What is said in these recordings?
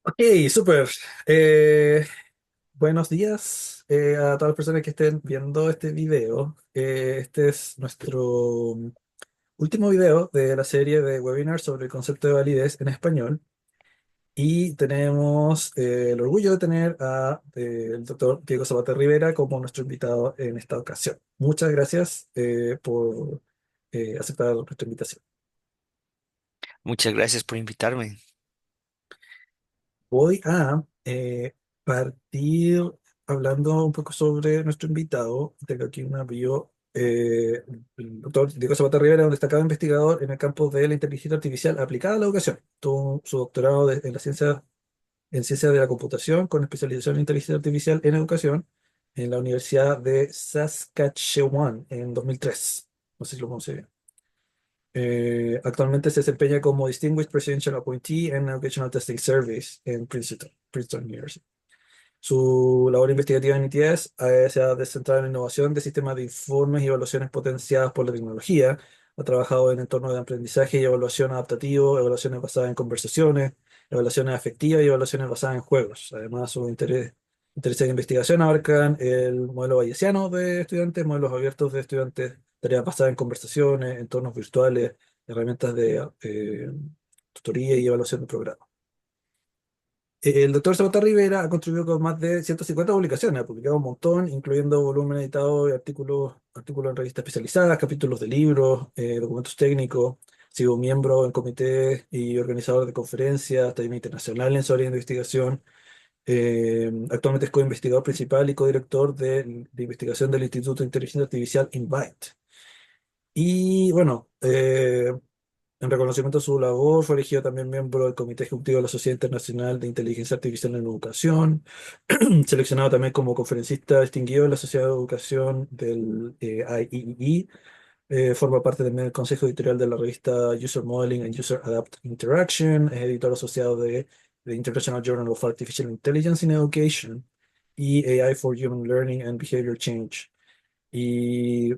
Ok, súper. Eh, Buenos días a todas las personas que estén viendo este video. Este es nuestro último video de la serie de webinars sobre el concepto de validez en español. Y tenemos el orgullo de tener el doctor Diego Zapata Rivera como nuestro invitado en esta ocasión. Muchas gracias por aceptar nuestra invitación. Muchas gracias por invitarme. Voy a partir hablando un poco sobre nuestro invitado. Tengo aquí una bio. El doctor Diego Zapata Rivera, un destacado investigador en el campo de la inteligencia artificial aplicada a la educación. Tuvo su doctorado en ciencia de la computación con especialización en inteligencia artificial en educación en la Universidad de Saskatchewan en 2003. No sé si lo conoce bien. Actualmente se desempeña como Distinguished Presidential Appointee en Educational Testing Service en Princeton University. Su labor investigativa en ITS se ha descentrado en la innovación de sistemas de informes y evaluaciones potenciadas por la tecnología. Ha trabajado en entornos de aprendizaje y evaluación adaptativo, evaluaciones basadas en conversaciones, evaluaciones afectivas y evaluaciones basadas en juegos. Además, sus intereses de investigación abarcan el modelo bayesiano de estudiantes, modelos abiertos de estudiantes, tareas basadas en conversaciones, entornos virtuales, herramientas de tutoría y evaluación de programas. El doctor Zapata Rivera ha contribuido con más de 150 publicaciones, ha publicado un montón, incluyendo volumen editado y artículos en revistas especializadas, capítulos de libros, documentos técnicos. Ha sido miembro en comité y organizador de conferencias, talleres internacionales sobre investigación. Actualmente es co-investigador principal y co-director de investigación del Instituto de Inteligencia Artificial INVITE. Y bueno, en reconocimiento a su labor, fue elegido también miembro del Comité Ejecutivo de la Sociedad Internacional de Inteligencia Artificial en Educación, seleccionado también como conferencista distinguido de la Sociedad de Educación del IEEE. Forma parte también del Consejo Editorial de la revista User Modeling and User Adapt Interaction. Es editor asociado de The International Journal of Artificial Intelligence in Education y AI for Human Learning and Behavior Change. Y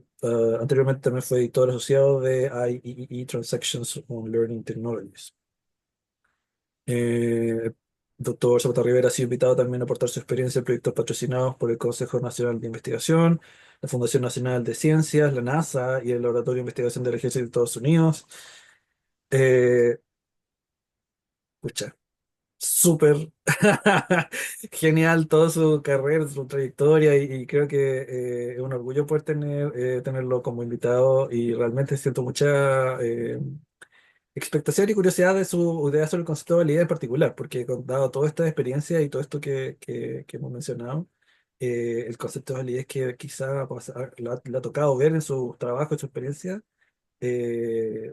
anteriormente también fue editor asociado de IEEE Transactions on Learning Technologies. Eh, Doctor Zapata Rivera ha sido invitado también a aportar su experiencia en proyectos patrocinados por el Consejo Nacional de Investigación, la Fundación Nacional de Ciencias, la NASA y el Laboratorio de Investigación del Ejército de Estados Unidos. Eh, Pucha, súper genial toda su carrera, su trayectoria y creo que es un orgullo poder tenerlo como invitado y realmente siento mucha expectación y curiosidad de su idea sobre el concepto de validez en particular, porque dado toda esta experiencia y todo esto que hemos mencionado, el concepto de validez que quizá pues, le ha tocado ver en su trabajo, en su experiencia,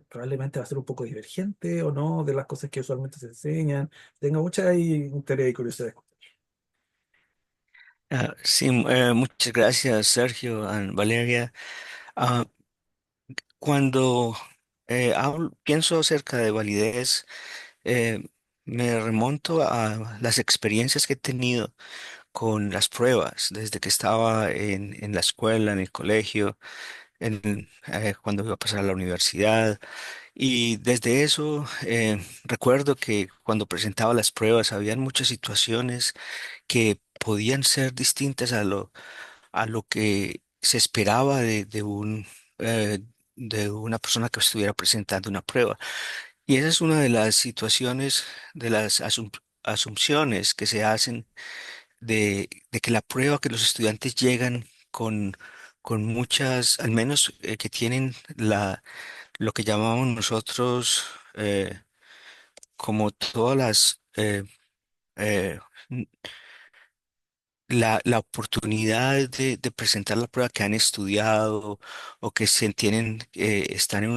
probablemente va a ser un poco divergente o no de las cosas que usualmente se enseñan. Tengo mucha interés y curiosidad. Sí, muchas gracias, Sergio, Valeria. Ah, cuando pienso acerca de validez, eh, me remonto a las experiencias que he tenido con las pruebas desde que estaba en la escuela, en el colegio, cuando iba a pasar a la universidad. Y desde eso recuerdo que cuando presentaba las pruebas habían muchas situaciones que podían ser distintas a lo que se esperaba eh, de una persona que estuviera presentando una prueba. Y esa es una de las situaciones, de las asunciones que se hacen de que la prueba que los estudiantes llegan con muchas, al menos que tienen lo que llamamos nosotros como todas eh, la oportunidad de presentar la prueba que han estudiado o que se tienen, están en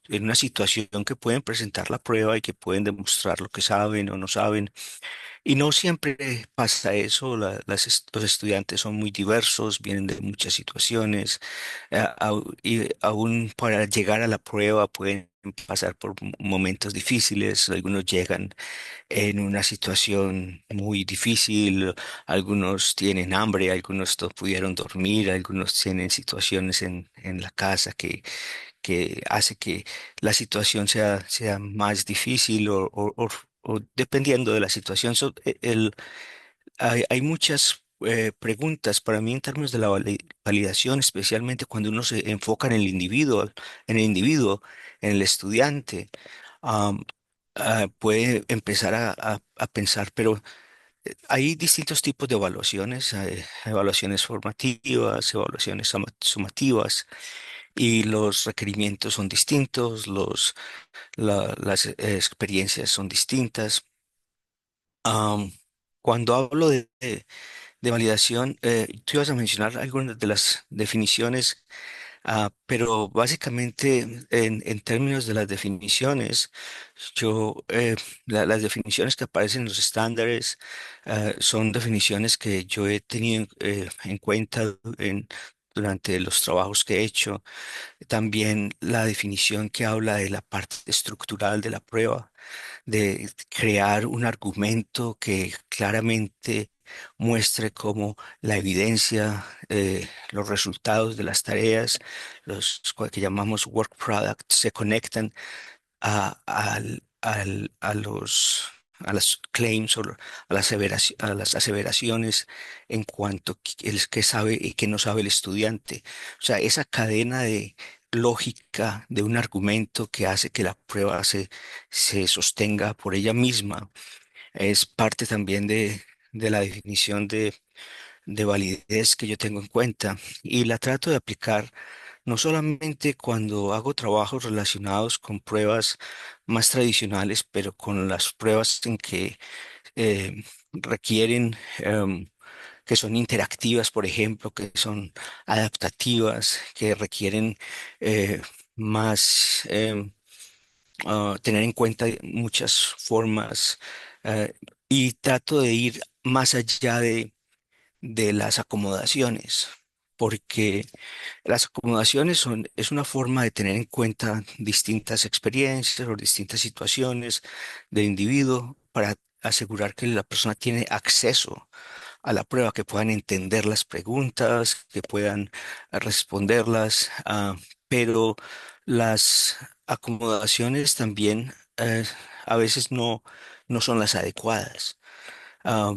en una situación que pueden presentar la prueba y que pueden demostrar lo que saben o no saben. Y no siempre pasa eso, los estudiantes son muy diversos, vienen de muchas situaciones, y aún para llegar a la prueba pueden pasar por momentos difíciles, algunos llegan en una situación muy difícil, algunos tienen hambre, algunos no pudieron dormir, algunos tienen situaciones en la casa que hace que la situación sea más difícil o dependiendo de la situación. Hay muchas preguntas para mí en términos de la validación, especialmente cuando uno se enfoca en el individuo, en el estudiante. am, Puede empezar a pensar, pero hay distintos tipos de evaluaciones, hay evaluaciones formativas, evaluaciones sumativas, y los requerimientos son distintos, las experiencias son distintas. Am, Cuando hablo de validación, tú ibas a mencionar algunas de las definiciones. Pero básicamente en términos de las definiciones, yo, las definiciones que aparecen en los estándares son definiciones que yo he tenido en cuenta durante los trabajos que he hecho. También la definición que habla de la parte estructural de la prueba, de crear un argumento que claramente muestre cómo la evidencia, los resultados de las tareas, que llamamos work products, se conectan a a las claims, a a las aseveraciones en cuanto a el que sabe y que no sabe el estudiante. O sea, esa cadena de lógica de un argumento que hace que la prueba se sostenga por ella misma es parte también de la definición de validez que yo tengo en cuenta, y la trato de aplicar no solamente cuando hago trabajos relacionados con pruebas más tradicionales, pero con las pruebas en que requieren, que son interactivas, por ejemplo, que son adaptativas, que requieren eh, más, tener en cuenta muchas formas, eh, y trato de ir más allá de las acomodaciones, porque las acomodaciones es una forma de tener en cuenta distintas experiencias o distintas situaciones del individuo para asegurar que la persona tiene acceso a la prueba, que puedan entender las preguntas, que puedan responderlas, pero las acomodaciones también a veces no son las adecuadas. Ah,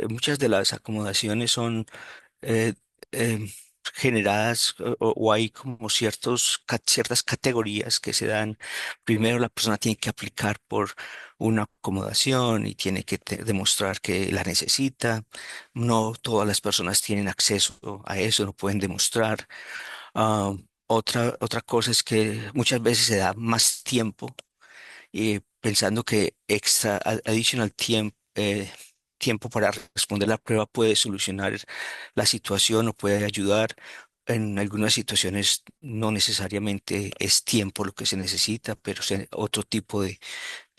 Muchas de las acomodaciones son eh, em, generadas, o hay como ciertas categorías que se dan. Primero la persona tiene que aplicar por una acomodación y tiene que demostrar que la necesita. No todas las personas tienen acceso a eso, no pueden demostrar. Ah, otra cosa es que muchas veces se da más tiempo, pensando que additional tiempo para responder la prueba puede solucionar la situación o puede ayudar. En algunas situaciones no necesariamente es tiempo lo que se necesita, pero otro tipo de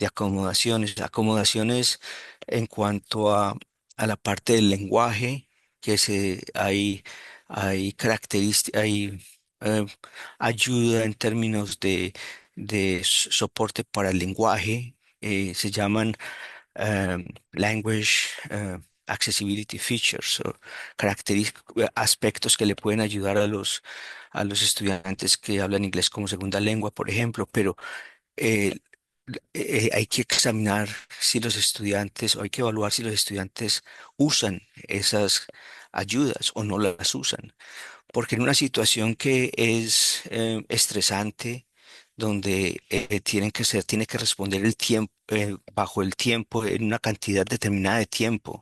acomodaciones. Acomodaciones en cuanto a la parte del lenguaje, hay características, hay eh, ayuda en términos de soporte para el lenguaje. Se llaman Language Accessibility Features, o aspectos que le pueden ayudar a los estudiantes que hablan inglés como segunda lengua, por ejemplo, pero eh, hay que examinar si los estudiantes, o hay que evaluar si los estudiantes usan esas ayudas o no las usan. Porque en una situación que es estresante, donde tiene que responder bajo el tiempo, en una cantidad determinada de tiempo,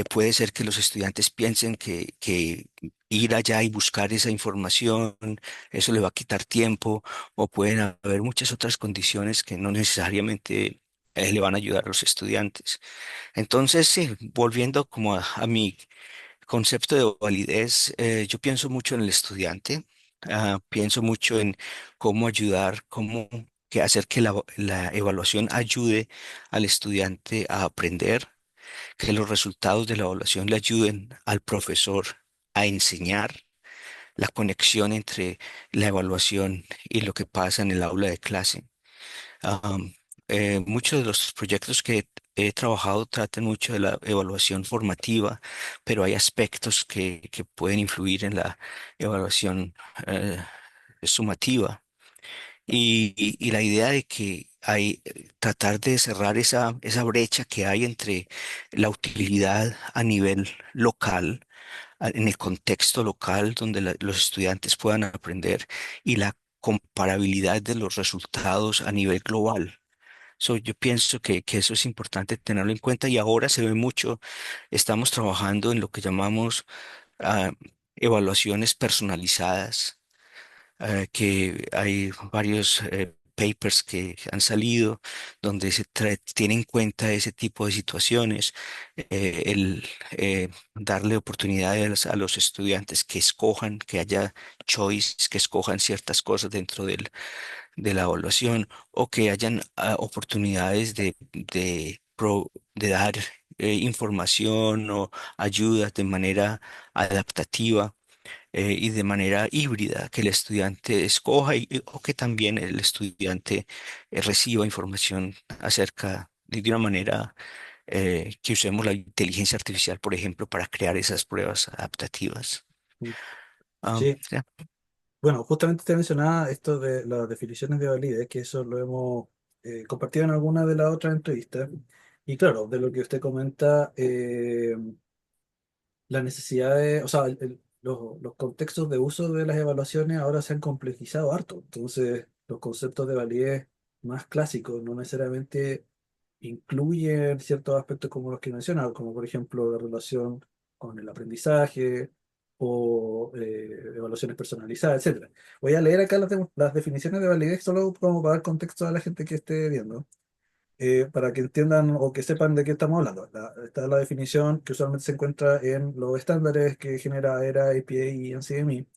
puede ser que los estudiantes piensen que ir allá y buscar esa información, eso le va a quitar tiempo, o pueden haber muchas otras condiciones que no necesariamente le van a ayudar a los estudiantes. Entonces, sí, volviendo como a mi concepto de validez, yo pienso mucho en el estudiante. Pienso mucho en cómo ayudar, cómo que hacer que la evaluación ayude al estudiante a aprender, que los resultados de la evaluación le ayuden al profesor a enseñar, la conexión entre la evaluación y lo que pasa en el aula de clase. Am, Muchos de los proyectos que he trabajado tratan mucho de la evaluación formativa, pero hay aspectos que pueden influir en la evaluación eh, sumativa. Y la idea de que hay tratar de cerrar esa brecha que hay entre la utilidad a nivel local, en el contexto local donde los estudiantes puedan aprender y la comparabilidad de los resultados a nivel global. Yo pienso que eso es importante tenerlo en cuenta y ahora se ve mucho, estamos trabajando en lo que llamamos ah, evaluaciones personalizadas, que hay varios papers que han salido donde tiene en cuenta ese tipo de situaciones, el darle oportunidades a los estudiantes que escojan, que haya choice, que escojan ciertas cosas dentro de la evaluación o que hayan oportunidades de dar información o ayuda de manera adaptativa y de manera híbrida, que el estudiante escoja o que también el estudiante reciba información acerca de una manera que usemos la inteligencia artificial, por ejemplo, para crear esas pruebas adaptativas. Sí, Ya. bueno, justamente te mencionaba esto de las definiciones de validez, que eso lo hemos compartido en alguna de las otras entrevistas. Y claro, de lo que usted comenta, las necesidades, o sea, los contextos de uso de las evaluaciones ahora se han complejizado harto. Entonces, los conceptos de validez más clásicos no necesariamente incluyen ciertos aspectos como los que mencionaba, como por ejemplo la relación con el aprendizaje o evaluaciones personalizadas, etcétera. Voy a leer acá las definiciones de validez solo como para dar contexto a la gente que esté viendo, para que entiendan o que sepan de qué estamos hablando. Está la definición que usualmente se encuentra en los estándares que genera ERA, APA y NCME,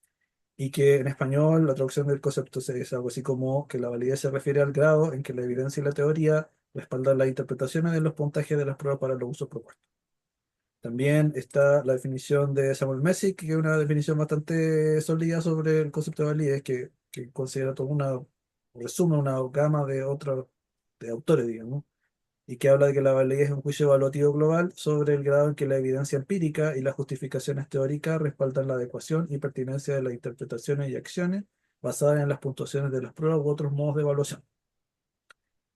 y que en español la traducción del concepto es algo así como que la validez se refiere al grado en que la evidencia y la teoría respaldan las interpretaciones de los puntajes de las pruebas para los usos propuestos. También está la definición de Samuel Messick, que es una definición bastante sólida sobre el concepto de validez, que considera toda una, resume una gama de otros de autores, digamos, y que habla de que la validez es un juicio evaluativo global sobre el grado en que la evidencia empírica y las justificaciones teóricas respaldan la adecuación y pertinencia de las interpretaciones y acciones basadas en las puntuaciones de las pruebas u otros modos de evaluación.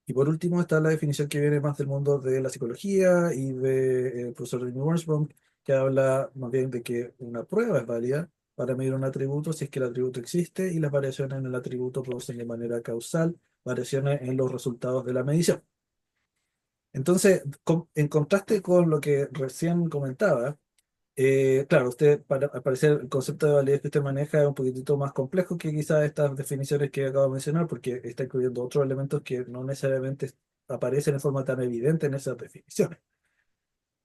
Y por último está la definición que viene más del mundo de la psicología y del profesor Dean Wormsbaum, que habla más bien de que una prueba es válida para medir un atributo si es que el atributo existe y las variaciones en el atributo producen de manera causal variaciones en los resultados de la medición. Entonces, en contraste con lo que recién comentaba, claro, usted, al parecer, el concepto de validez que usted maneja es un poquitito más complejo que quizás estas definiciones que acabo de mencionar, porque está incluyendo otros elementos que no necesariamente aparecen de forma tan evidente en esas definiciones.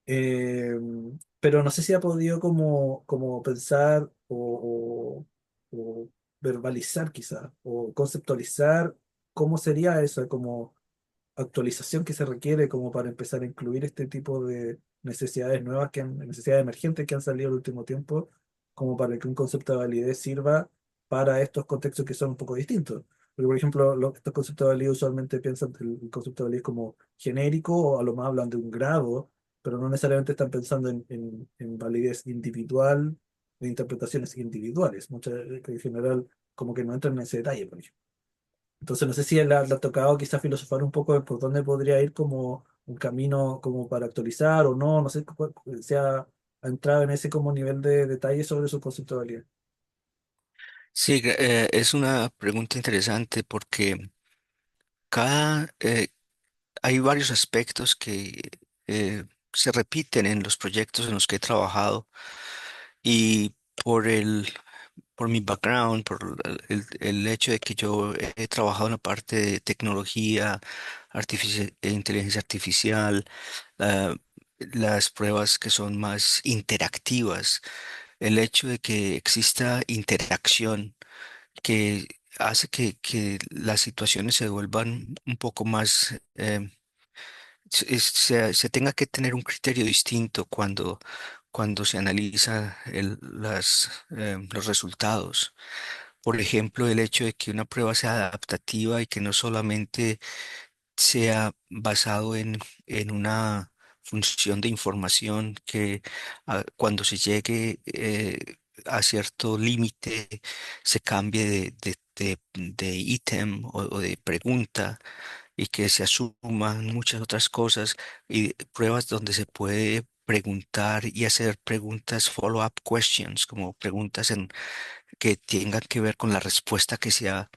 Eh, pero no sé si ha podido como pensar o verbalizar quizás, o conceptualizar cómo sería eso, como actualización que se requiere como para empezar a incluir este tipo de necesidades nuevas, necesidades emergentes que han salido en el último tiempo, como para que un concepto de validez sirva para estos contextos que son un poco distintos. Porque, por ejemplo, estos conceptos de validez usualmente piensan el concepto de validez como genérico o a lo más hablan de un grado, pero no necesariamente están pensando en validez individual, de interpretaciones individuales. Muchas, en general, como que no entran en ese detalle, por ejemplo. Entonces no sé si le ha tocado quizás filosofar un poco de por dónde podría ir como un camino como para actualizar o no, no sé si ha entrado en ese como nivel de detalle sobre su concepto de validez. Sí, es una pregunta interesante porque cada, hay varios aspectos que se repiten en los proyectos en los que he trabajado y por por mi background, por el hecho de que yo he trabajado en la parte de tecnología, inteligencia artificial, ah, las pruebas que son más interactivas, el hecho de que exista interacción que hace que las situaciones se vuelvan un poco más, se tenga que tener un criterio distinto cuando se analiza los resultados. Por ejemplo, el hecho de que una prueba sea adaptativa y que no solamente sea basado en una función de información que cuando se llegue a cierto límite se cambie de ítem o de pregunta, y que se asuman muchas otras cosas y pruebas donde se puede preguntar y hacer preguntas follow-up questions, como preguntas que tengan que ver con la respuesta que se ha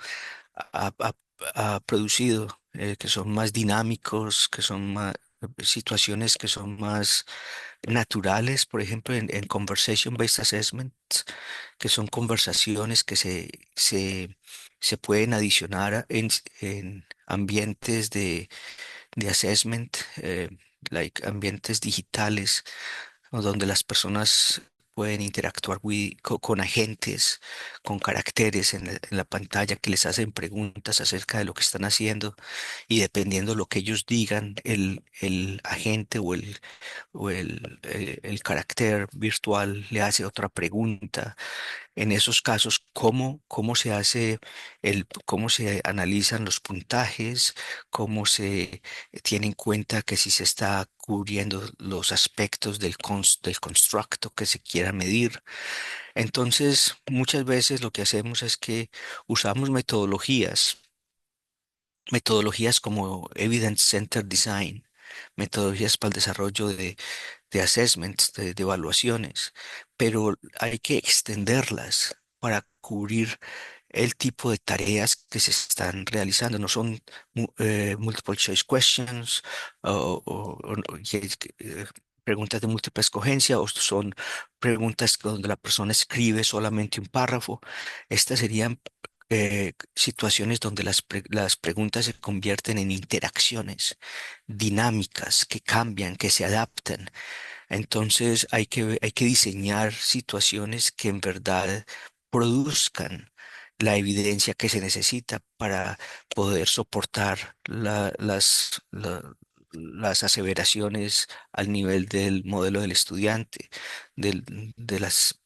producido, que son más dinámicos, que son más situaciones que son más naturales, por ejemplo, en conversation-based assessments, que son conversaciones que se pueden adicionar en ambientes de assessment, like ambientes digitales, o donde las personas pueden interactuar con agentes, con caracteres en la pantalla que les hacen preguntas acerca de lo que están haciendo y dependiendo de lo que ellos digan, el agente o el carácter virtual le hace otra pregunta. En esos casos, ¿cómo se hace cómo se analizan los puntajes, cómo se tiene en cuenta que si se está cubriendo los aspectos del constructo que se quiera medir? Entonces, muchas veces lo que hacemos es que usamos metodologías como Evidence Center Design, metodologías para el desarrollo de assessments, de evaluaciones, pero hay que extenderlas para cubrir el tipo de tareas que se están realizando. No son multiple choice questions preguntas de múltiple escogencia o son preguntas donde la persona escribe solamente un párrafo. Estas serían situaciones donde las preguntas se convierten en interacciones dinámicas que cambian, que se adaptan. Entonces hay que diseñar situaciones que en verdad produzcan la evidencia que se necesita para poder soportar las aseveraciones al nivel del modelo del estudiante, de las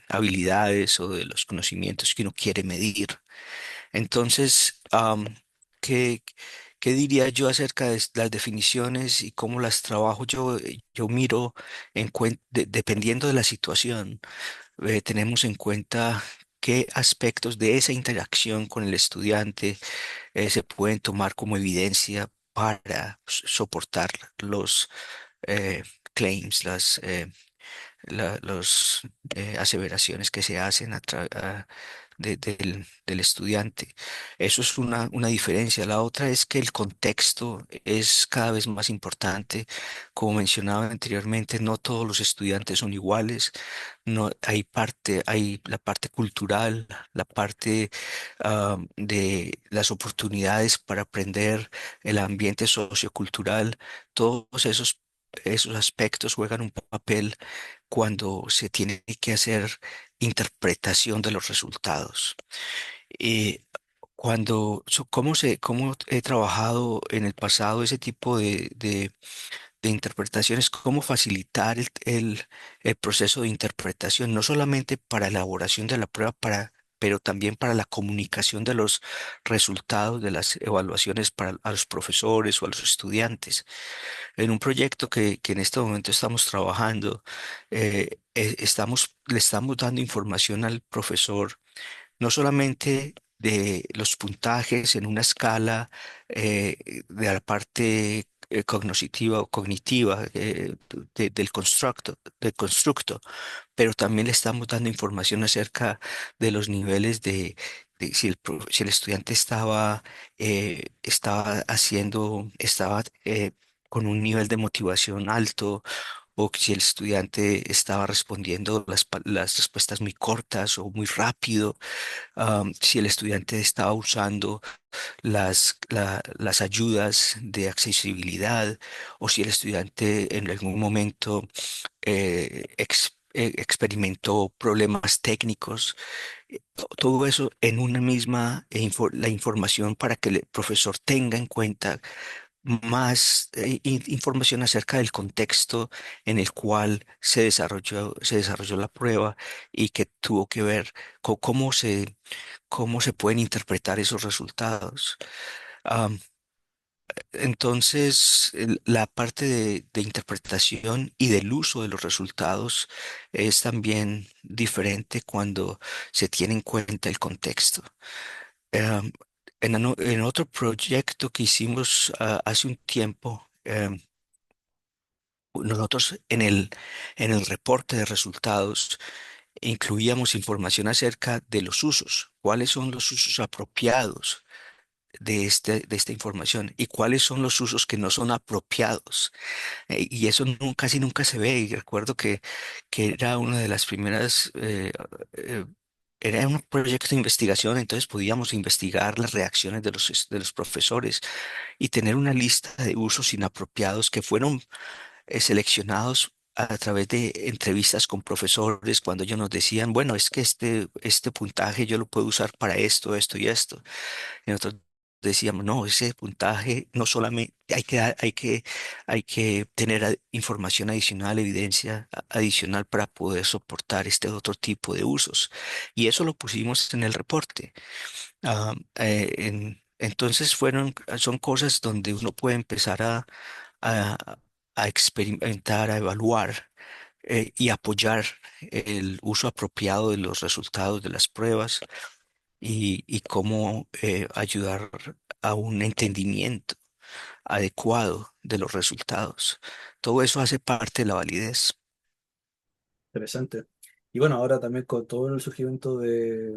habilidades o de los conocimientos que uno quiere medir. Entonces, ¿qué, qué diría yo acerca de las definiciones y cómo las trabajo yo? Yo miro dependiendo de la situación, tenemos en cuenta qué aspectos de esa interacción con el estudiante se pueden tomar como evidencia para soportar los claims, los aseveraciones que se hacen del estudiante. Eso es una diferencia. La otra es que el contexto es cada vez más importante. Como mencionaba anteriormente, no todos los estudiantes son iguales. No, hay la parte cultural, la parte de las oportunidades para aprender, el ambiente sociocultural, todos esos aspectos juegan un papel cuando se tiene que hacer interpretación de los resultados. Eh, cómo he trabajado en el pasado ese tipo de interpretaciones, cómo facilitar el proceso de interpretación, no solamente para elaboración de la prueba, pero también para la comunicación de los resultados de las evaluaciones a los profesores o a los estudiantes. En un proyecto que en este momento estamos trabajando, le estamos dando información al profesor, no solamente de los puntajes en una escala de la parte cognitiva o cognitiva del constructo, pero también le estamos dando información acerca de los niveles de si el estudiante estaba con un nivel de motivación alto o si el estudiante estaba respondiendo las respuestas muy cortas o muy rápido, si el estudiante estaba usando las ayudas de accesibilidad o si el estudiante en algún momento experimentó problemas técnicos. Todo eso en una misma la información para que el profesor tenga en cuenta más información acerca del contexto en el cual se desarrolló la prueba y que tuvo que ver con cómo se pueden interpretar esos resultados. Entonces, la parte de interpretación y del uso de los resultados es también diferente cuando se tiene en cuenta el contexto. en otro proyecto que hicimos hace un tiempo, nosotros en el reporte de resultados incluíamos información acerca de los usos, cuáles son los usos apropiados de esta información y cuáles son los usos que no son apropiados. Y eso casi nunca se ve. Y recuerdo que era una de las primeras, eh, era un proyecto de investigación, entonces podíamos investigar las reacciones de los profesores y tener una lista de usos inapropiados que fueron seleccionados a través de entrevistas con profesores cuando ellos nos decían, bueno, es que este puntaje yo lo puedo usar para esto, esto y esto. Y nosotros decíamos, no, ese puntaje no solamente hay que tener información adicional, evidencia adicional para poder soportar este otro tipo de usos. Y eso lo pusimos en el reporte. Entonces son cosas donde uno puede empezar a, a experimentar, a evaluar y apoyar el uso apropiado de los resultados de las pruebas y cómo ayudar a un entendimiento adecuado de los resultados. Todo eso hace parte de la validez. Interesante. Y bueno, ahora también con todo el surgimiento de,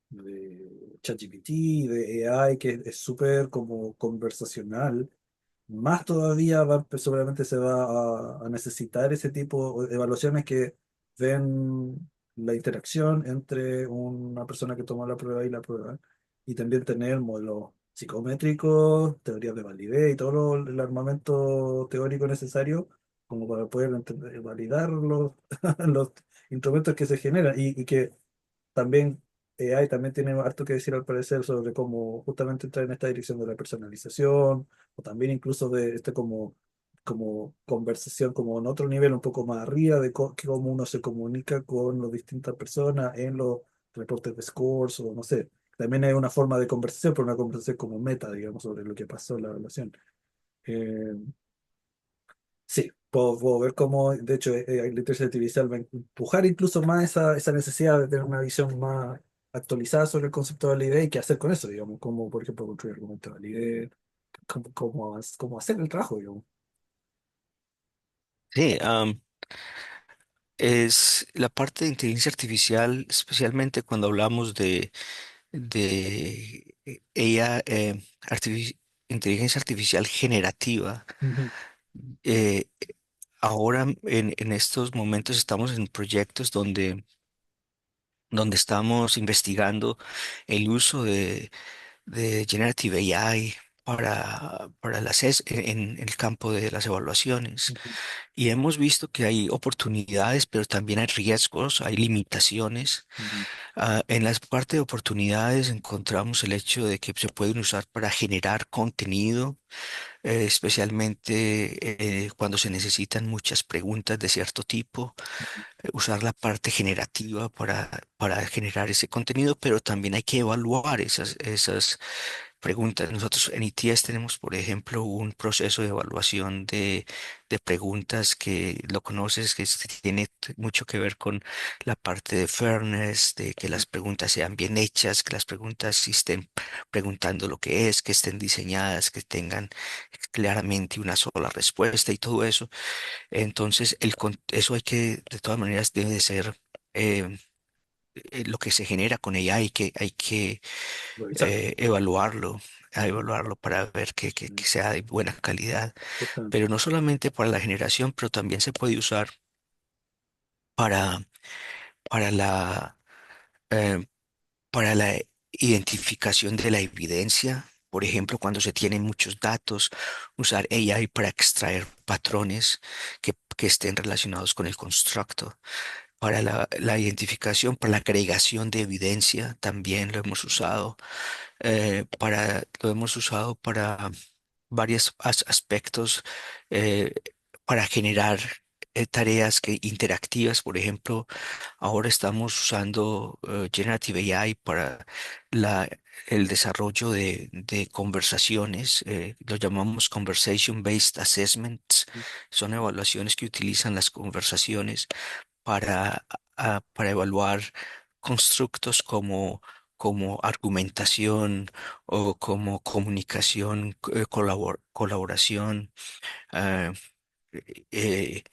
de ChatGPT, de AI, que es súper como conversacional, más todavía seguramente se va a necesitar ese tipo de evaluaciones que ven la interacción entre una persona que toma la prueba y la prueba, y también tener modelos psicométricos, teorías de validez y todo el armamento teórico necesario como para poder validar los instrumentos que se generan y que también AI también tiene harto que decir al parecer sobre cómo justamente entrar en esta dirección de la personalización, o también incluso de como conversación, como en otro nivel un poco más arriba de cómo uno se comunica con las distintas personas en los reportes de scores o no sé. También hay una forma de conversación, pero una conversación como meta, digamos, sobre lo que pasó en la relación. Eh, Sí, puedo ver cómo, de hecho, la inteligencia artificial va a empujar incluso más esa necesidad de tener una visión más actualizada sobre el concepto de validez y qué hacer con eso, digamos, como por ejemplo construir argumentos de validez, cómo hacer el trabajo, digamos. Sí, es la parte de inteligencia artificial, especialmente cuando hablamos de ella, inteligencia artificial generativa. Ujú, eh, Ahora en estos momentos estamos en proyectos donde estamos investigando el uso de Generative AI para en el campo de las evaluaciones. ujú, Y hemos visto que hay oportunidades, pero también hay riesgos, hay limitaciones. ujú, En la parte de oportunidades encontramos el hecho de que se pueden usar para generar contenido, especialmente cuando se necesitan muchas preguntas de cierto tipo, usar la parte generativa para generar ese contenido, pero también hay que evaluar esas preguntas. Nosotros en ITS tenemos, por ejemplo, un proceso de evaluación de preguntas que lo conoces, tiene mucho que ver con la parte de fairness, de que ujú, las preguntas sean bien hechas, que las preguntas sí estén preguntando lo que es, que estén diseñadas, que tengan claramente una sola respuesta y todo eso. Entonces, eso hay que, de todas maneras, debe de ser eh, lo que se genera con ella, hay que revisar, evaluarlo, a evaluarlo para ver que ujú, sea de buena calidad. justamente. Pero no solamente para la generación, pero también se puede usar para, para la, eh, para la identificación de la evidencia. Por ejemplo, cuando se tienen muchos datos, usar AI para extraer patrones que estén relacionados con el constructo. Para la identificación, para la agregación de evidencia, también lo hemos usado. Lo hemos usado para varios aspectos, eh, para generar tareas interactivas. Por ejemplo, ahora estamos usando Generative AI para la, el desarrollo de conversaciones. Lo llamamos Conversation Based Assessments. Son evaluaciones que utilizan las conversaciones para, para evaluar constructos como argumentación o como comunicación, colaboración, ah, eh,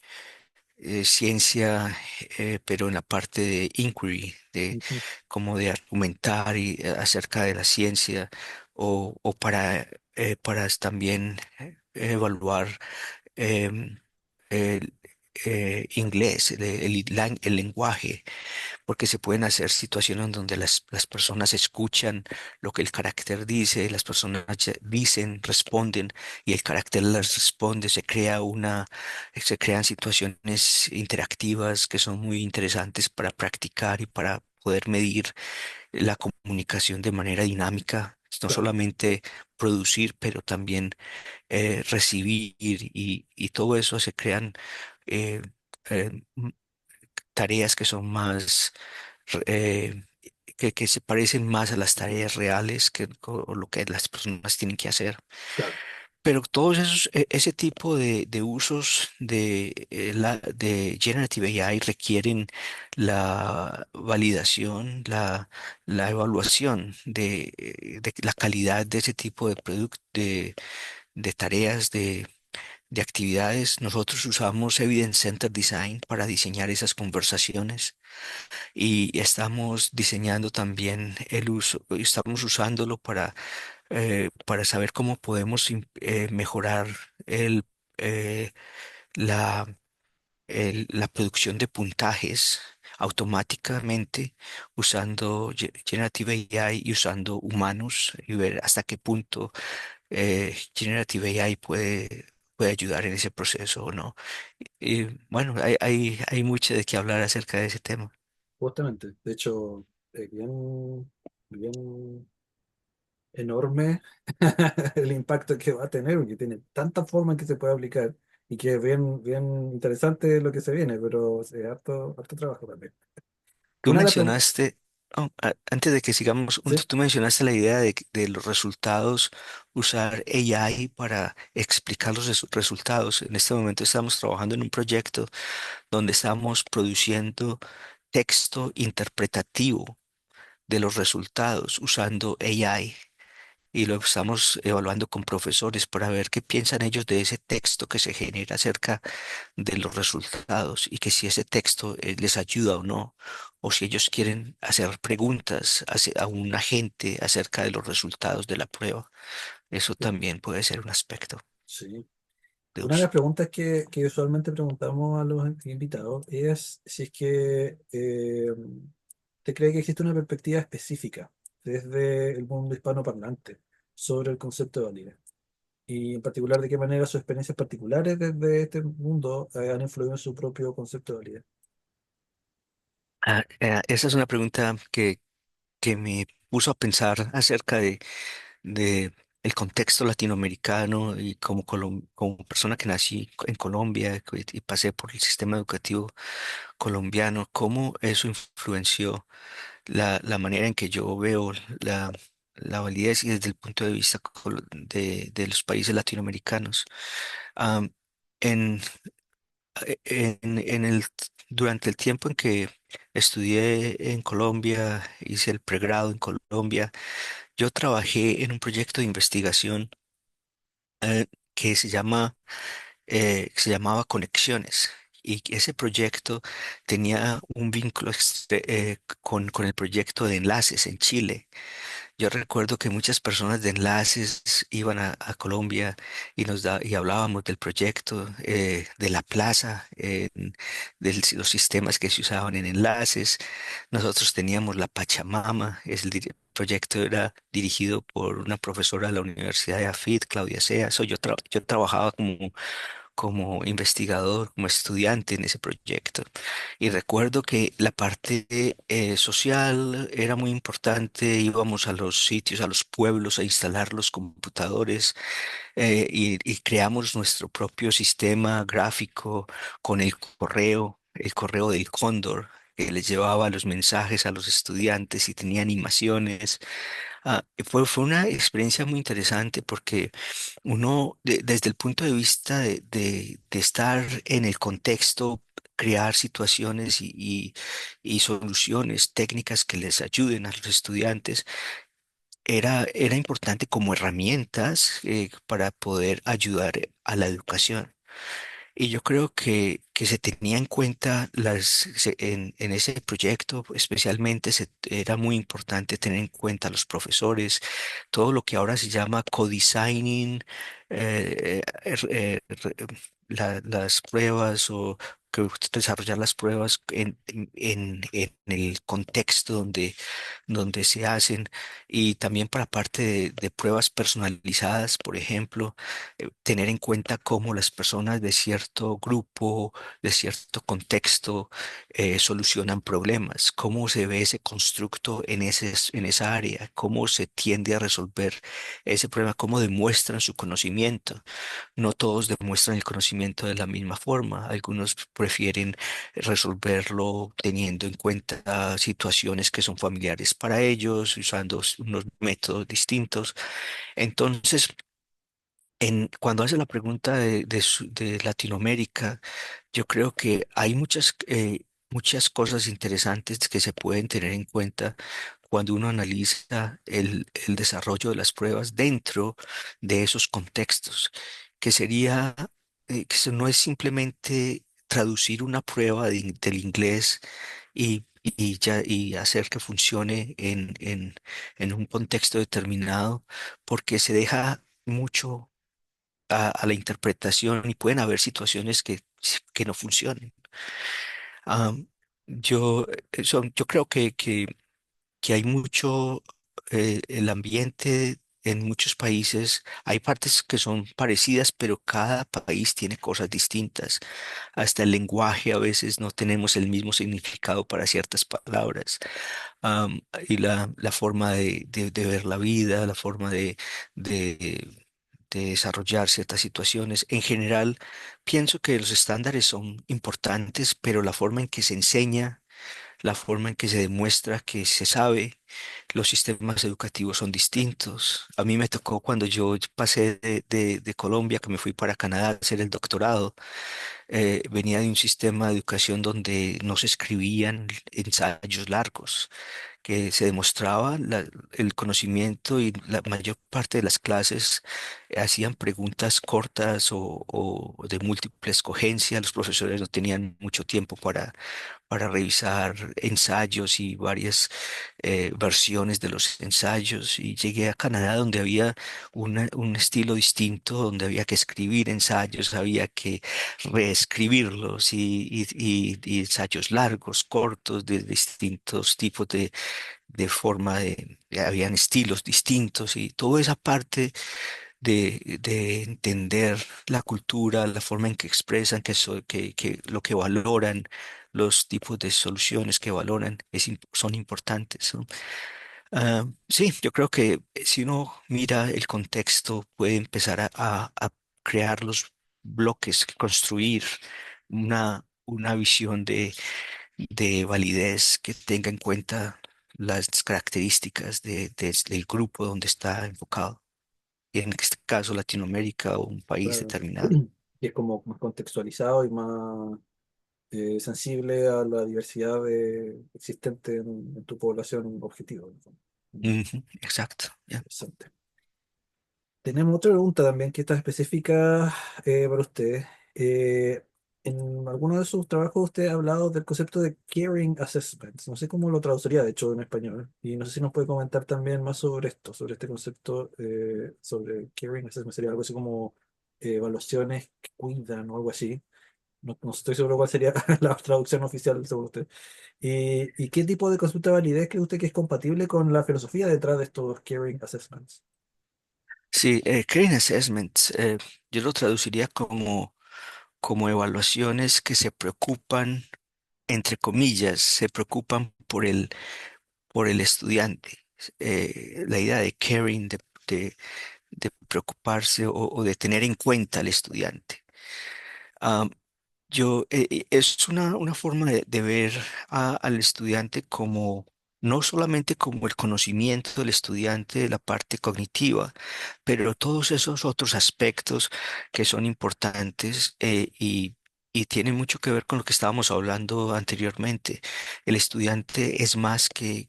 ciencia, pero en la parte de inquiry, de Ujú. como de argumentar acerca de la ciencia o para también evaluar em, el inglés, el lenguaje, porque se pueden hacer situaciones donde las personas escuchan lo que el carácter dice, las personas dicen, responden y el carácter les responde, se crean situaciones interactivas que son muy interesantes para practicar y para poder medir la comunicación de manera dinámica. No Claro, solamente producir, pero también recibir y todo eso se crean eh, eh, tareas que son más, eh, que se parecen más a las tareas reales o lo que las personas tienen que hacer. claro, Pero todos ese tipo de usos de Generative AI requieren la validación, la evaluación de la calidad de ese tipo de producto, de tareas, de actividades. Nosotros usamos Evidence Center Design para diseñar esas conversaciones y estamos diseñando también estamos usándolo para saber cómo podemos mejorar el, eh, la, la producción de puntajes automáticamente usando Generative AI y usando humanos y ver hasta qué punto Generative AI puede ayudar en ese proceso o no. Y bueno, hay mucho de qué hablar acerca de ese tema. justamente. De hecho, es bien enorme el impacto que va a tener, porque tiene tantas formas en que se puede aplicar y que es bien interesante lo que se viene, pero es harto trabajo también. Tú Una de las preguntas, mencionaste, antes de que sigamos ¿sí? juntos, tú mencionaste la idea de los resultados, usar AI para explicar los resultados. En este momento estamos trabajando en un proyecto donde estamos produciendo texto interpretativo de los resultados usando AI. Y lo estamos evaluando con profesores para ver qué piensan ellos de ese texto que se genera acerca de los resultados y que si ese texto les ayuda o no, o si ellos quieren hacer preguntas a un agente acerca de los resultados de la prueba. Eso también puede ser un aspecto Sí. de Una de uso. las preguntas que usualmente preguntamos a los invitados es si es que te cree que existe una perspectiva específica desde el mundo hispanoparlante sobre el concepto de validez. Y en particular, de qué manera sus experiencias particulares desde este mundo han influido en su propio concepto de validez. Esa es una pregunta que me puso a pensar acerca de el contexto latinoamericano y como persona que nací en Colombia y pasé por el sistema educativo colombiano, cómo eso influenció la manera en que yo veo la validez y desde el punto de vista de los países latinoamericanos. Am, en, durante el tiempo en que estudié en Colombia, hice el pregrado en Colombia, yo trabajé en un proyecto de investigación eh, que se llamaba Conexiones. Y que ese proyecto tenía un vínculo con el proyecto de enlaces en Chile. Yo recuerdo que muchas personas de enlaces iban a Colombia y hablábamos del proyecto, de la plaza, los sistemas que se usaban en enlaces. Nosotros teníamos la Pachamama, proyecto era dirigido por una profesora de la Universidad de AFIT, Claudia Sea. Yo trabajaba como investigador, como estudiante en ese proyecto. Y recuerdo que la parte social era muy importante, íbamos a los sitios, a los pueblos a instalar los computadores y creamos nuestro propio sistema gráfico con el correo del Cóndor, que les llevaba los mensajes a los estudiantes y tenía animaciones. Fue una experiencia muy interesante porque uno, desde el punto de vista de estar en el contexto crear situaciones y soluciones técnicas que les ayuden a los estudiantes era importante como herramientas para poder ayudar a la educación. Y yo creo que se tenía en cuenta en ese proyecto, especialmente era muy importante tener en cuenta los profesores, todo lo que ahora se llama co-designing, las pruebas o desarrollar las pruebas en el contexto donde se hacen y también para parte de pruebas personalizadas, por ejemplo tener en cuenta cómo las personas de cierto grupo, de cierto contexto, solucionan problemas, cómo se ve ese constructo en esa área, cómo se tiende a resolver ese problema, cómo demuestran su conocimiento. No todos demuestran el conocimiento de la misma forma. Algunos prefieren resolverlo teniendo en cuenta situaciones que son familiares para ellos, usando unos métodos distintos. Entonces, cuando hace la pregunta de Latinoamérica, yo creo que hay muchas cosas interesantes que se pueden tener en cuenta cuando uno analiza el desarrollo de las pruebas dentro de esos contextos, que sería, no es simplemente traducir una prueba del inglés y hacer que funcione en un contexto determinado, porque se deja mucho a la interpretación y pueden haber situaciones que no funcionen. Am, yo creo que hay mucho, el ambiente en muchos países, hay partes que son parecidas, pero cada país tiene cosas distintas. Hasta el lenguaje a veces no tenemos el mismo significado para ciertas palabras. Am, y la forma de ver la vida, la forma de desarrollar ciertas situaciones. En general, pienso que los estándares son importantes, pero la forma en que se enseña, la forma en que se demuestra que se sabe, los sistemas educativos son distintos. A mí me tocó cuando yo pasé de Colombia, que me fui para Canadá a hacer el doctorado, venía de un sistema de educación donde no se escribían ensayos largos que se demostraba el conocimiento y la mayor parte de las clases hacían preguntas cortas o de múltiple escogencia. Los profesores no tenían mucho tiempo para revisar ensayos y varias versiones de los ensayos. Y llegué a Canadá donde había un estilo distinto, donde había que escribir ensayos, había que reescribirlos y ensayos largos, cortos, de distintos tipos de forma habían estilos distintos y toda esa parte de entender la cultura, la forma en que expresan, que lo que valoran, los tipos de soluciones que valoran son importantes, ¿no? Sí, yo creo que si uno mira el contexto, puede empezar a crear los bloques, construir una visión de validez que tenga en cuenta las características del grupo donde está enfocado, y en este caso Latinoamérica o un país Claro. determinado. Y es como más contextualizado y más sensible a la diversidad existente en tu población objetivo. En el fondo. Ujú, exacto. Ya. Interesante. Tenemos otra pregunta también que está específica para usted. En alguno de sus trabajos usted ha hablado del concepto de caring assessments. No sé cómo lo traduciría, de hecho, en español. Y no sé si nos puede comentar también más sobre esto, sobre este concepto, sobre caring assessments. Sería algo así como evaluaciones que cuidan o algo así. No, no estoy seguro cuál sería la traducción oficial según usted. Y qué tipo de consulta de validez cree usted que es compatible con la filosofía detrás de estos caring assessments? Sí, Career Assessments, yo lo traduciría como evaluaciones que se preocupan, entre comillas, se preocupan por el estudiante. La idea de caring, de preocuparse o de tener en cuenta al estudiante. Es una forma de ver al estudiante como no solamente como el conocimiento del estudiante de la parte cognitiva, pero todos esos otros aspectos que son importantes y tiene mucho que ver con lo que estábamos hablando anteriormente. El estudiante es más que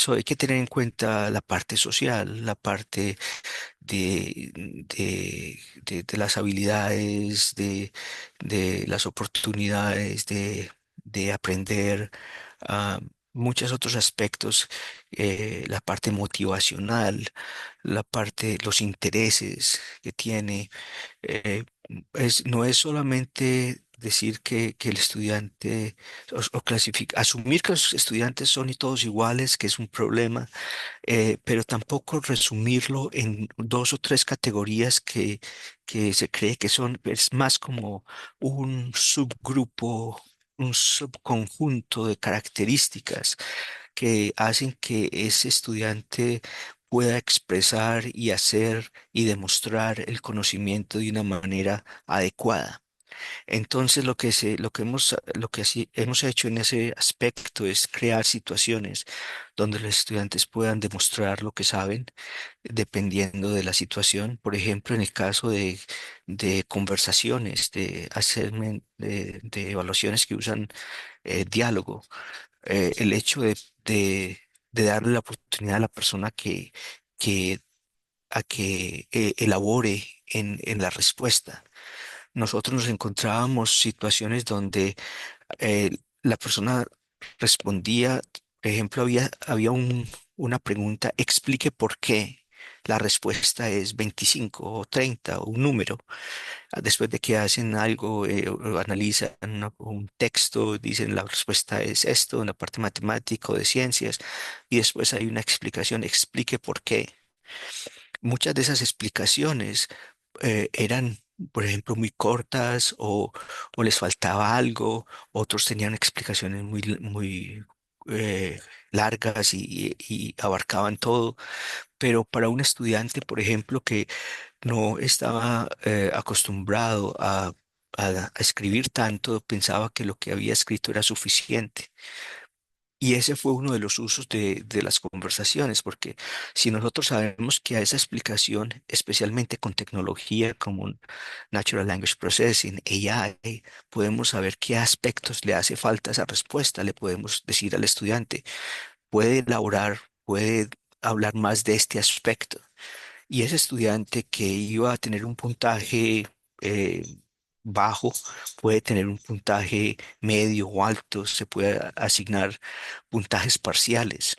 hay que tener en cuenta la parte social, la parte de las habilidades, de las oportunidades, de aprender, ah, muchos otros aspectos, la parte motivacional, la parte, los intereses que tiene. No es solamente decir que el estudiante asumir que los estudiantes son y todos iguales, que es un problema, pero tampoco resumirlo en dos o tres categorías que se cree que son, es más como un subgrupo, un subconjunto de características que hacen que ese estudiante pueda expresar y hacer y demostrar el conocimiento de una manera adecuada. Entonces, lo que así hemos hecho en ese aspecto es crear situaciones donde los estudiantes puedan demostrar lo que saben dependiendo de la situación. Por ejemplo, en el caso de conversaciones, de evaluaciones que usan diálogo, el hecho de darle la oportunidad a la persona que, que elabore en la respuesta. Nosotros nos encontrábamos situaciones donde la persona respondía, por ejemplo, había una pregunta, explique por qué. La respuesta es 25 o 30 o un número. Después de que hacen algo, o analizan un texto, dicen la respuesta es esto, en la parte matemática o de ciencias, y después hay una explicación, explique por qué. Muchas de esas explicaciones eran, por ejemplo, muy cortas o les faltaba algo, otros tenían explicaciones muy largas y abarcaban todo, pero para un estudiante, por ejemplo, que no estaba acostumbrado a escribir tanto, pensaba que lo que había escrito era suficiente. Y ese fue uno de los usos de las conversaciones, porque si nosotros sabemos que a esa explicación, especialmente con tecnología como un Natural Language Processing, AI, podemos saber qué aspectos le hace falta a esa respuesta, le podemos decir al estudiante, puede elaborar, puede hablar más de este aspecto. Y ese estudiante que iba a tener un puntaje eh, bajo puede tener un puntaje medio o alto, se puede asignar puntajes parciales.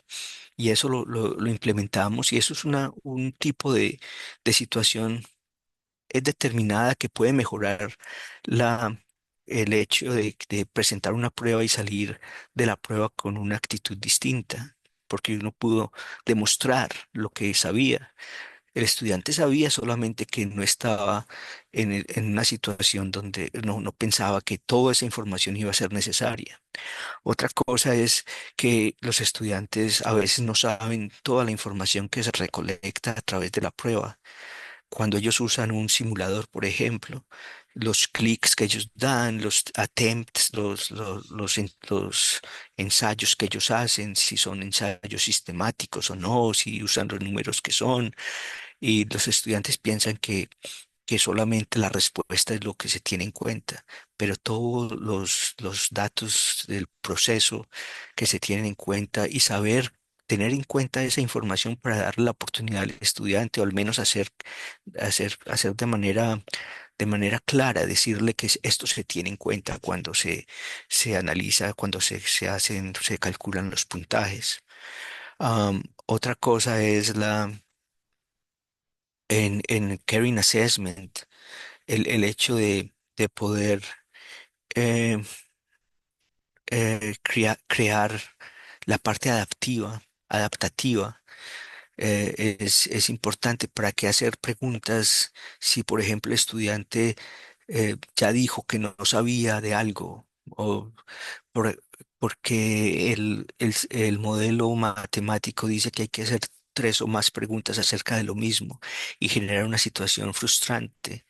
Y eso lo implementamos y eso es un tipo de situación es determinada que puede mejorar la, el hecho de presentar una prueba y salir de la prueba con una actitud distinta, porque uno pudo demostrar lo que sabía. El estudiante sabía solamente que no estaba en una situación donde no pensaba que toda esa información iba a ser necesaria. Otra cosa es que los estudiantes a veces no saben toda la información que se recolecta a través de la prueba. Cuando ellos usan un simulador, por ejemplo, los clics que ellos dan, los attempts, los ensayos que ellos hacen, si son ensayos sistemáticos o no, si usan los números que son, y los estudiantes piensan que solamente la respuesta es lo que se tiene en cuenta, pero todos los datos del proceso que se tienen en cuenta y saber tener en cuenta esa información para darle la oportunidad al estudiante o al menos hacer de manera clara, decirle que esto se tiene en cuenta cuando se analiza, cuando se calculan los puntajes. Otra cosa es en Caring Assessment, el hecho de poder eh, crear la parte adaptativa, es importante para que hacer preguntas. Si, por ejemplo, el estudiante ya dijo que no sabía de algo, o porque el modelo matemático dice que hay que hacer tres o más preguntas acerca de lo mismo y generar una situación frustrante.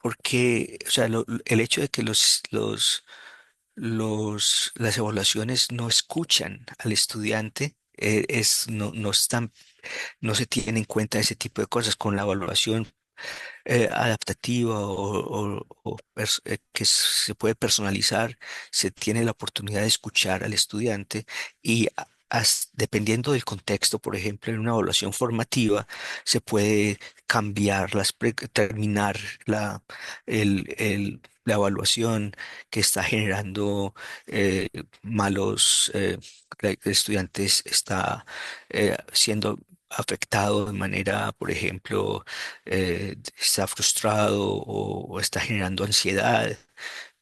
Porque, o sea, el hecho de que las evaluaciones no escuchan al estudiante, no se tiene en cuenta ese tipo de cosas. Con la evaluación adaptativa que se puede personalizar, se tiene la oportunidad de escuchar al estudiante y dependiendo del contexto, por ejemplo, en una evaluación formativa, se puede cambiar, terminar la evaluación que está generando malos, el estudiante está siendo afectado de manera, por ejemplo, está frustrado o está generando ansiedad.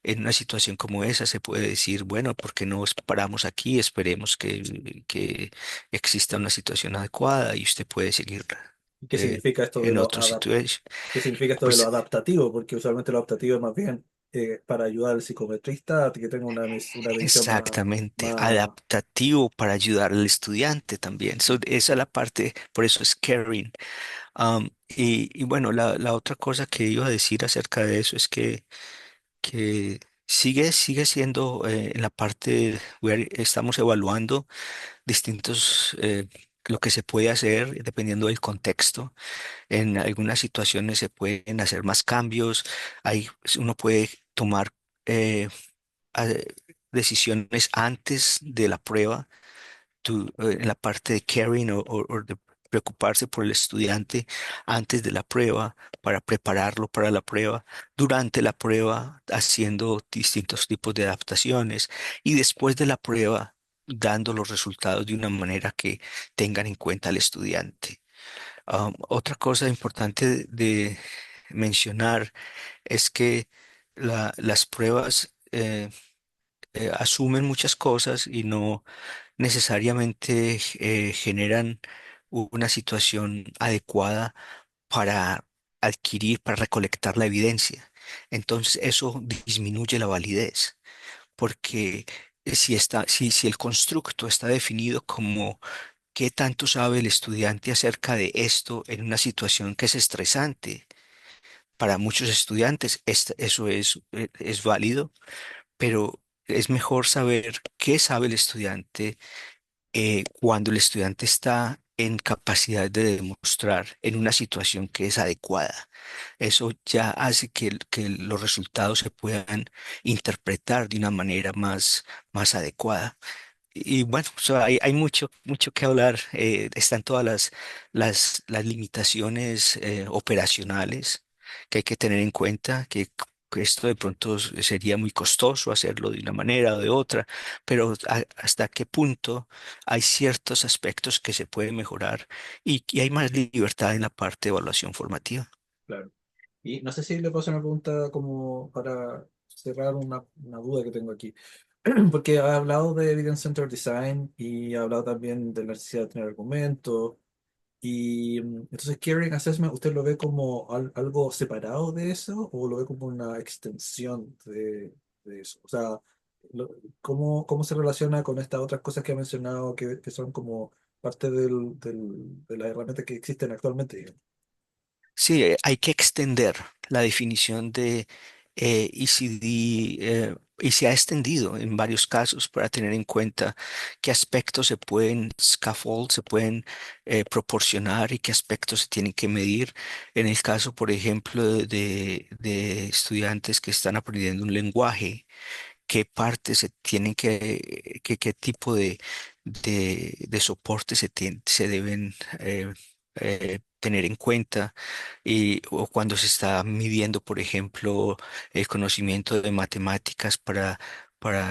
En una situación como esa se puede decir, bueno, ¿por qué no paramos aquí? Esperemos que exista una situación adecuada y usted puede seguir ¿Y qué eh, significa esto de en otro situación. qué significa esto de lo Pues adaptativo? Porque usualmente lo adaptativo es más bien para ayudar al psicometrista a que tenga una visión exactamente, más, adaptativo para ayudar al estudiante también. Esa es la parte, por eso es caring. Y bueno, la otra cosa que iba a decir acerca de eso es que sigue siendo en la parte where estamos evaluando distintos, lo que se puede hacer dependiendo del contexto. En algunas situaciones se pueden hacer más cambios, uno puede tomar eh, a- decisiones antes de la prueba en la parte de caring o de preocuparse por el estudiante antes de la prueba, para prepararlo para la prueba, durante la prueba, haciendo distintos tipos de adaptaciones y después de la prueba, dando los resultados de una manera que tengan en cuenta al estudiante. Otra cosa importante de mencionar es que las pruebas asumen muchas cosas y no necesariamente generan una situación adecuada para para recolectar la evidencia. Entonces eso disminuye la validez, porque si el constructo está definido como qué tanto sabe el estudiante acerca de esto en una situación que es estresante, para muchos estudiantes eso es válido, pero es mejor saber qué sabe el estudiante cuando el estudiante está en capacidad de demostrar en una situación que es adecuada. Eso ya hace que los resultados se puedan interpretar de una manera más adecuada. Y bueno, hay mucho que hablar. Están todas las limitaciones operacionales que hay que tener en cuenta, que esto de pronto sería muy costoso hacerlo de una manera o de otra, pero hasta qué punto hay ciertos aspectos que se pueden mejorar y hay más libertad en la parte de evaluación formativa. claro. Y no sé si le puedo hacer una pregunta como para cerrar una duda que tengo aquí. Porque ha hablado de Evidence Centered Design y ha hablado también de la necesidad de tener argumentos. Y entonces, Caring Assessment, ¿usted lo ve como algo separado de eso o lo ve como una extensión de eso? O sea, lo- ¿cómo se relaciona con estas otras cosas que ha mencionado que son como parte de las herramientas que existen actualmente, digamos? Sí, hay que extender la definición de ECD y se ha extendido en varios casos para tener en cuenta qué aspectos se pueden proporcionar y qué aspectos se tienen que medir. En el caso, por ejemplo, de estudiantes que están aprendiendo un lenguaje, qué partes se tienen qué tipo de soporte se deben tener en cuenta o cuando se está midiendo, por ejemplo, el conocimiento de matemáticas para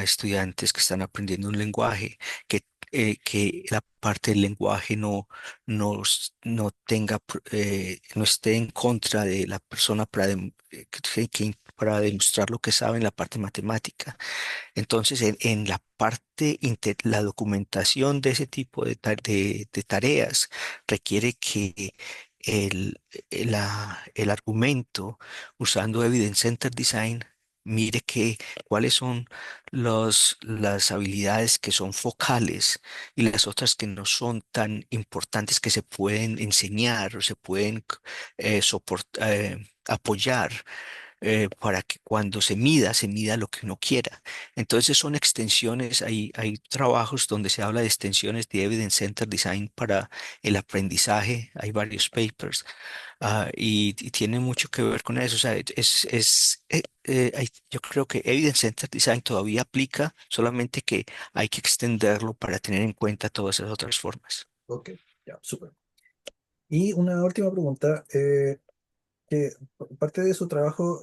estudiantes que están aprendiendo un lenguaje, que la parte del lenguaje no no esté en contra de la persona para demostrar lo que sabe en la parte matemática. Entonces, en la parte, la documentación de ese tipo de tareas requiere que el argumento, usando Evidence Center Design, mire cuáles son las habilidades que son focales y las otras que no son tan importantes que se pueden enseñar o se pueden apoyar para que cuando se mida lo que uno quiera. Entonces son extensiones, hay trabajos donde se habla de extensiones de Evidence Center Design para el aprendizaje, hay varios papers, y tiene mucho que ver con eso. O sea, yo creo que Evidence Center Design todavía aplica, solamente que hay que extenderlo para tener en cuenta todas esas otras formas. Ok, ya, súper. Y una última pregunta, que parte de su trabajo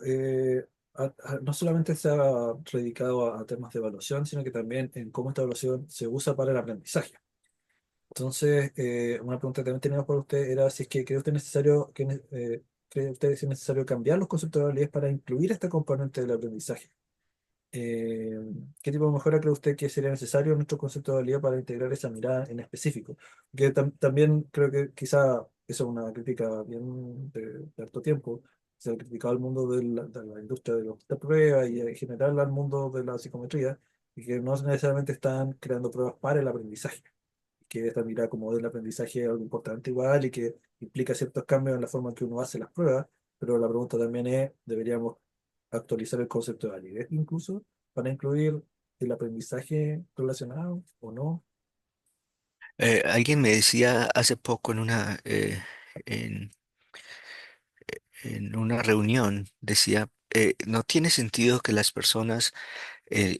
no solamente se ha dedicado a temas de evaluación, sino que también en cómo esta evaluación se usa para el aprendizaje. Entonces, una pregunta que también teníamos para usted era si es que cree usted necesario, cree usted que es necesario cambiar los conceptos de validez para incluir esta componente del aprendizaje. Eh, ¿Qué tipo de mejora cree usted que sería necesario en nuestro concepto de validez para integrar esa mirada en específico? Porque también creo que quizá eso es una crítica bien de harto tiempo. Se ha criticado al mundo de la industria de los de pruebas y en general al mundo de la psicometría, y que no necesariamente están creando pruebas para el aprendizaje, que esta mirada como del aprendizaje es algo importante igual y que implica ciertos cambios en la forma en que uno hace las pruebas, pero la pregunta también es, ¿deberíamos actualizar el concepto de validez incluso para incluir el aprendizaje relacionado o no? Alguien me decía hace poco en, en una reunión, decía, no tiene sentido que las personas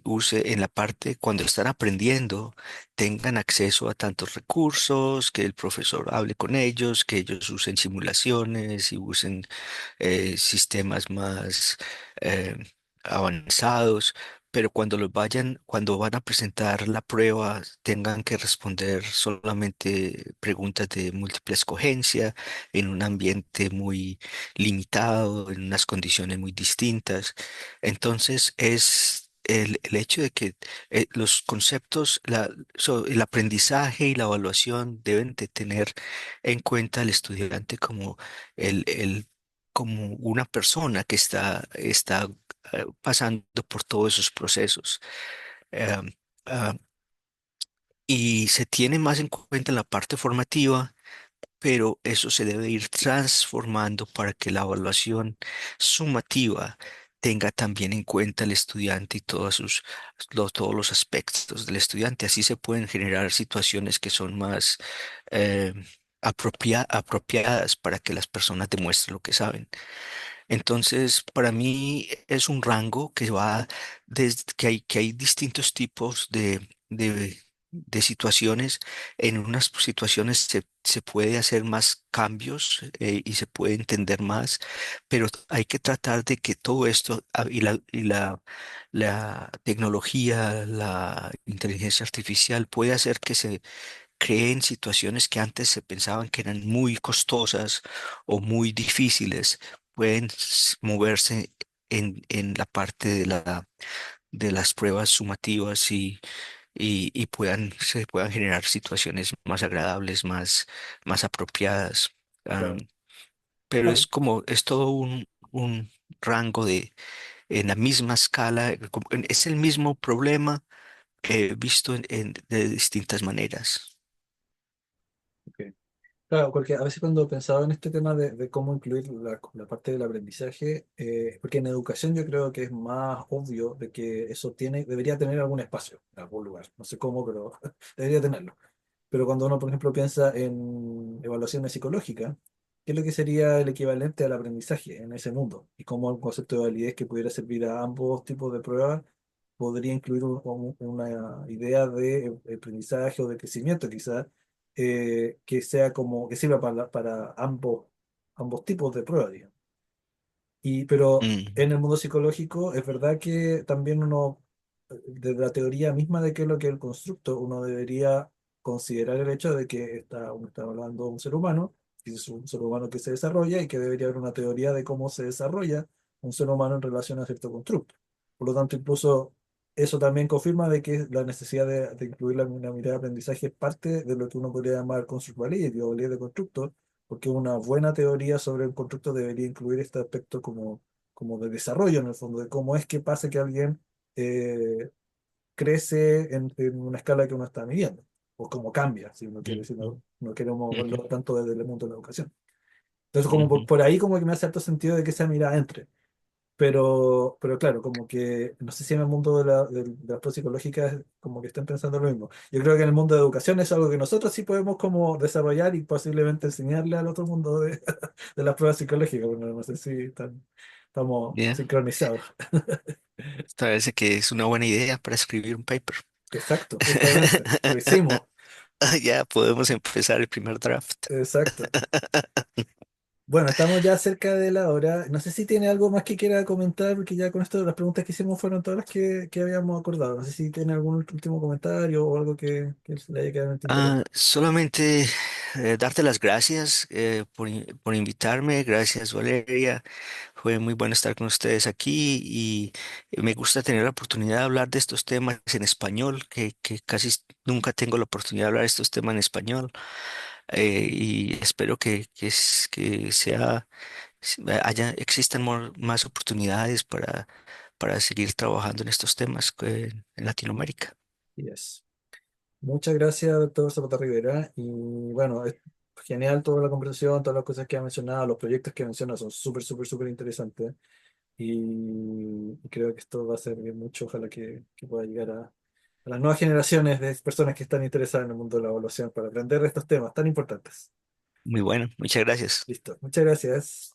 use en la parte cuando están aprendiendo, tengan acceso a tantos recursos, que el profesor hable con ellos, que ellos usen simulaciones y usen sistemas más eh, avanzados, pero cuando van a presentar la prueba, tengan que responder solamente preguntas de múltiple escogencia en un ambiente muy limitado, en unas condiciones muy distintas. Entonces es el hecho de que los conceptos, el aprendizaje y la evaluación deben de tener en cuenta al estudiante como como una persona que está pasando por todos esos procesos. Em, ah, y se tiene más en cuenta la parte formativa, pero eso se debe ir transformando para que la evaluación sumativa tenga también en cuenta al estudiante y todos los aspectos del estudiante. Así se pueden generar situaciones que son más eh, apropiadas para que las personas demuestren lo que saben. Entonces, para mí es un rango que va desde que hay distintos tipos de situaciones. En unas situaciones se puede hacer más cambios y se puede entender más, pero hay que tratar de que todo esto la tecnología, la inteligencia artificial puede hacer que se creen situaciones que antes se pensaban que eran muy costosas o muy difíciles, pueden moverse en la parte de las pruebas sumativas y se puedan generar situaciones más agradables, más apropiadas. Am, Claro. pero Ah, es es todo un rango en la misma escala, es el mismo problema visto de distintas maneras. ok. Claro, porque a veces cuando pensaba en este tema de cómo incluir la parte del aprendizaje, porque en educación yo creo que es más obvio de que eso debería tener algún espacio en algún lugar. No sé cómo, pero debería tenerlo. Pero cuando uno, por ejemplo, piensa en evaluaciones psicológicas, ¿qué es lo que sería el equivalente al aprendizaje en ese mundo? Y cómo el concepto de validez que pudiera servir a ambos tipos de pruebas podría incluir una idea de aprendizaje o de crecimiento, quizás, que sea como, que sirva para ambos tipos de pruebas, digamos. Pero Mm, en el mundo psicológico es verdad que también uno, desde la teoría misma de qué es lo que es el constructo, uno debería considerar el hecho de que uno está hablando de un ser humano, que es un ser humano que se desarrolla y que debería haber una teoría de cómo se desarrolla un ser humano en relación a cierto constructo. Por lo tanto, incluso eso también confirma de que la necesidad de incluir una mirada de aprendizaje es parte de lo que uno podría llamar constructuality o ley de constructo, porque una buena teoría sobre el constructo debería incluir este aspecto como de desarrollo en el fondo, de cómo es que pasa que alguien eh, crece en una escala que uno está midiendo, o cómo cambia, si uno quiere, mm, si mm, no queremos ujú, verlo tanto desde el mundo de la educación. Entonces, como ujú. por ahí como que me hace cierto sentido de que esa mirada entre. pero claro, como que no sé si en el mundo de las pruebas psicológicas como que están pensando lo mismo. Yo creo que en el mundo de educación es algo que nosotros sí podemos como desarrollar y posiblemente enseñarle al otro mundo de, de las pruebas psicológicas. Bueno, no sé si estamos Ya, sincronizados. parece que es una buena idea para escribir un paper. Exacto, justamente. Lo hicimos. Ya podemos empezar el primer draft. Exacto. Bueno, estamos ya cerca de la hora. No sé si tiene algo más que quiera comentar, porque ya con esto las preguntas que hicimos fueron todas las que habíamos acordado. No sé si tiene algún último comentario o algo que le haya quedado en el tintero. Solamente darte las gracias por invitarme. Gracias, Valeria. Fue muy bueno estar con ustedes aquí y me gusta tener la oportunidad de hablar de estos temas en español, que casi nunca tengo la oportunidad de hablar de estos temas en español. Y espero que existan más oportunidades para seguir trabajando en estos temas en Latinoamérica. Yes. Muchas gracias, doctor Zapata Rivera. Y bueno, es genial toda la conversación, todas las cosas que ha mencionado, los proyectos que menciona son súper, súper, súper interesantes. Y creo que esto va a servir mucho. Ojalá que pueda llegar a las nuevas generaciones de personas que están interesadas en el mundo de la evaluación para aprender de estos temas tan importantes. Muy bueno, muchas gracias. Listo. Muchas gracias.